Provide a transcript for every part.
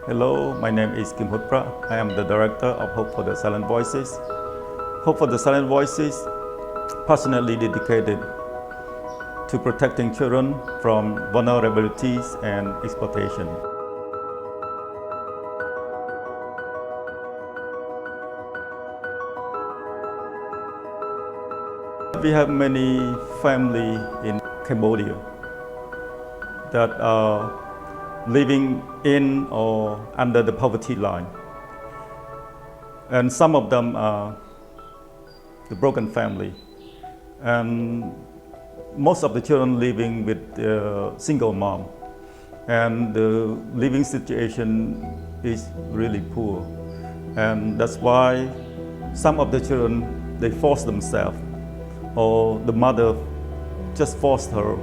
Hello, my name is Kim Hutpra. I am the director of Hope for the Silent Voices. Hope for the Silent Voices passionately dedicated to protecting children from vulnerabilities and exploitation. We have many families in Cambodia that are living in or under the poverty line. And some of them are the broken family. And most of the children living with a single mom. And the living situation is really poor. And that's why some of the children, they force themselves, or the mother just forced her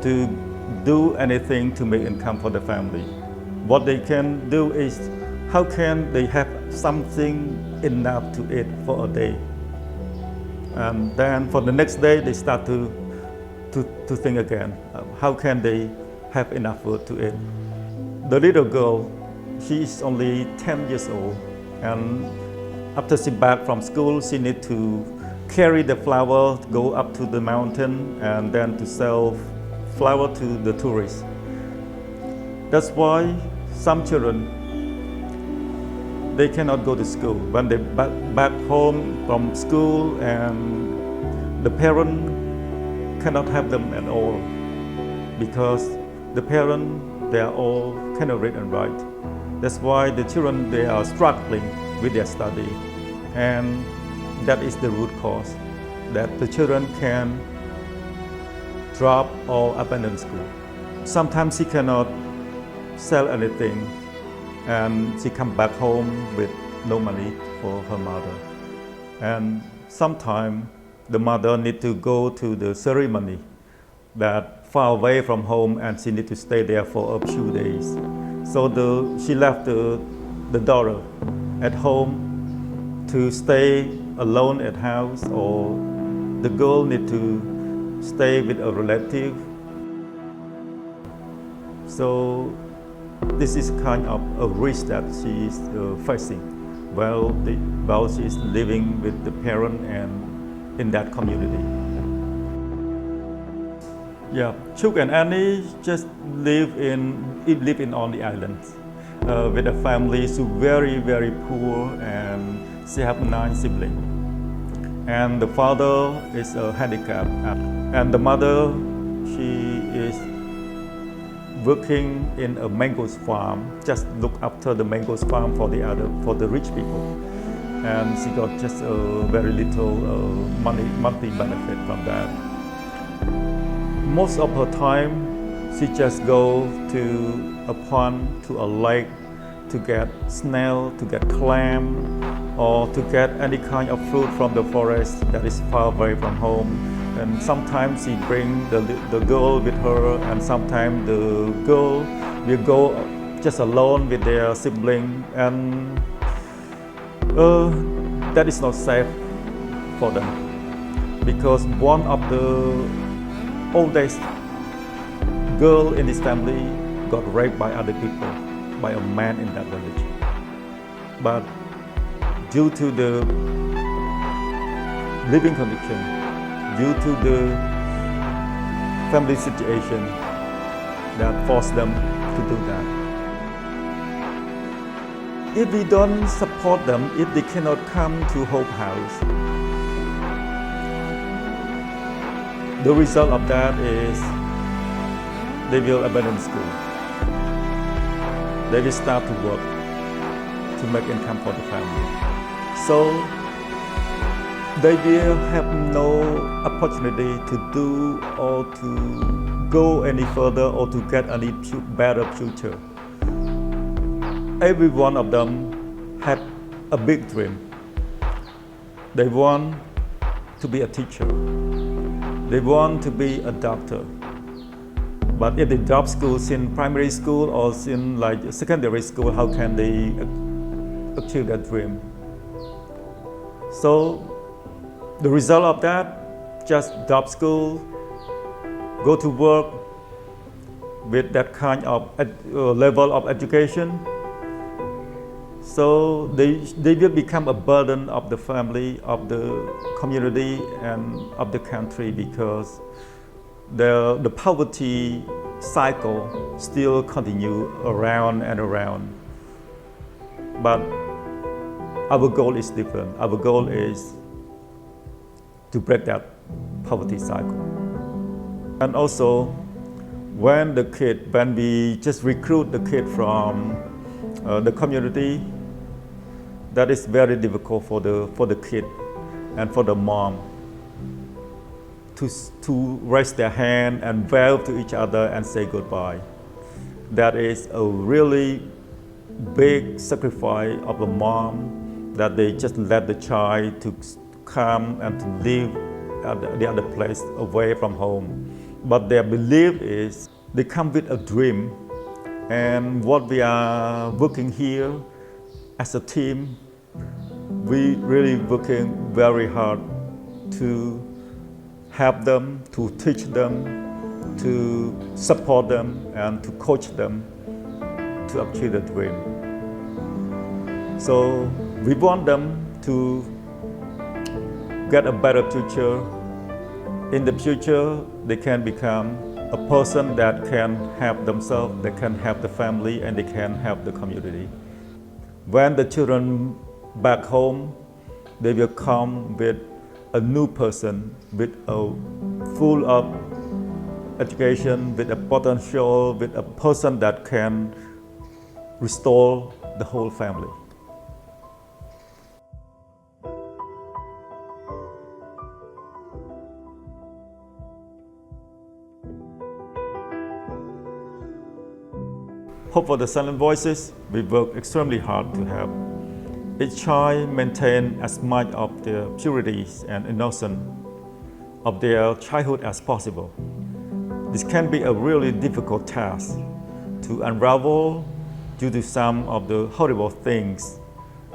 to do anything to make income for the family. What they can do is, how can they have something enough to eat for a day? And then for the next day, they start to think again, how can they have enough food to eat? The little girl, she is only 10 years old, and after she back from school, she need to carry the flower, go up to the mountain, and then to sell flower to the tourists. That's why some children, they cannot go to school. When they back home from school, and the parent cannot help them at all, because the parent, they are all cannot read and write. That's why the children, they are struggling with their study, and that is the root cause, that the children can drop or abandon school. Sometimes she cannot sell anything, and she come back home with no money for her mother. And sometimes the mother need to go to the ceremony that far away from home, and she need to stay there for a few days. So she left the daughter at home to stay alone at house, or the girl need to stay with a relative. So this is kind of a risk that she is facing while she is living with the parent and in that community. Yeah, Chuk and Annie just live in on the island with a family who very, very poor, and she have 9 siblings. And the father is a handicapped, and the mother, she is working in a mangoes farm, just look after the mangoes farm for the rich people, and she got just a very little monthly benefit from that. Most of her time, she just go to a pond, to a lake, to get snail, to get clam, or to get any kind of fruit from the forest that is far away from home. And sometimes she bring the girl with her, and sometimes the girl will go just alone with their sibling, and that is not safe for them, because one of the oldest girl in this family got raped by other people, by a man in that village. But due to the living condition, due to the family situation, that forced them to do that. If we don't support them, if they cannot come to Hope House, the result of that is they will abandon school. They will start to work to make income for the family. So they will have no opportunity to do or to go any further or to get any better future. Every one of them had a big dream. They want to be a teacher. They want to be a doctor. But if they drop schools in primary school or in like secondary school, how can they achieve that dream? So the result of that, just drop school, go to work with that kind of level of education, So they will become a burden of the family, of the community, and of the country because the poverty cycle still continue around and around. But our goal is different. Our goal is to break that poverty cycle. And also, when we just recruit the kid from the community, that is very difficult for the kid and for the mom to raise their hand and wave to each other and say goodbye. That is a really big sacrifice of a mom, that they just let the child to come and to live at the other place away from home. But their belief is they come with a dream, and what we are working here as a team, we really working very hard to help them, to teach them, to support them, and to coach them to achieve the dream. So we want them to get a better future. In the future, they can become a person that can help themselves, they can help the family, and they can help the community. When the children back home, they will come with a new person, with a full of education, with a potential, with a person that can restore the whole family. Hope for the Silent Voices, we work extremely hard to help each child maintain as much of their purity and innocence of their childhood as possible. This can be a really difficult task to unravel due to some of the horrible things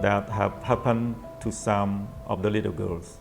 that have happened to some of the little girls.